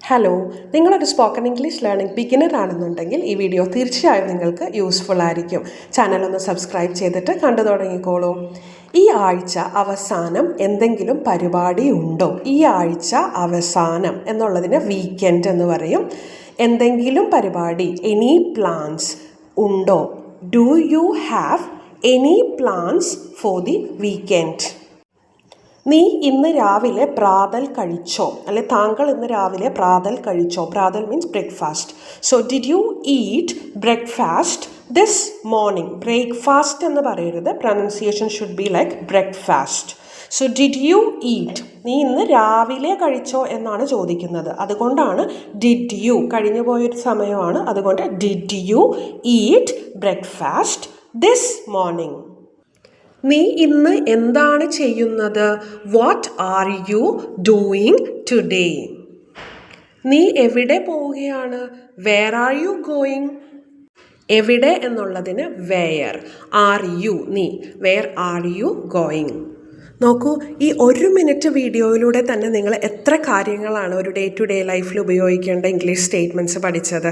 Hello, നിങ്ങളൊരു spoken English learning beginner ആണെന്നുണ്ടെങ്കിൽ ഈ വീഡിയോ തീർച്ചയായും നിങ്ങൾക്ക് യൂസ്ഫുൾ ആയിരിക്കും. ചാനൽ സബ്സ്ക്രൈബ് ചെയ്തിട്ട് കണ്ടു തുടങ്ങിക്കോളൂ. ഈ ആഴ്ച അവസാനം എന്തെങ്കിലും പരിപാടി ഉണ്ടോ? ഈ ആഴ്ച അവസാനം എന്നുള്ളതിന് വീക്കെൻഡ് എന്ന് പറയും. എന്തെങ്കിലും പരിപാടി, എനി പ്ലാൻസ് ഉണ്ടോ? Do you have any plans for the weekend? നീ ഇന്ന് രാവിലെ പ്രാതൽ കഴിച്ചോ? അല്ലെ താങ്കൾ ഇന്ന് രാവിലെ പ്രാതൽ കഴിച്ചോ? പ്രാതൽ means breakfast. So did you eat breakfast this morning? Breakfast എന്ന് പറയരുത്, pronunciation should be like breakfast. So did you eat? നീ ഇന്ന് രാവിലെ കഴിച്ചോ എന്നാണ് ചോദിക്കുന്നത്. അതുകൊണ്ടാണ് ഡിഡ് യു, കഴിഞ്ഞു പോയൊരു സമയമാണ്, അതുകൊണ്ട് did you eat breakfast this morning? നീ ഇന്ന് എന്താണ് ചെയ്യുന്നത്? What are you doing today? നീ എവിടെ പോവുകയാണ്? Where are you going? എവിടെ എന്നുള്ളതിന് വെയർ. ആർ യു, നീ. Where are you going? നോക്കൂ, ഈ 1 മിനിറ്റ് വീഡിയോയിലൂടെ തന്നെ നിങ്ങൾ എത്ര കാര്യങ്ങളാണ് ഒരു ഡേ ടു ഡേ ലൈഫിൽ ഉപയോഗിക്കേണ്ട ഇംഗ്ലീഷ് സ്റ്റേറ്റ്മെൻറ്റ്സ് പഠിച്ചത്.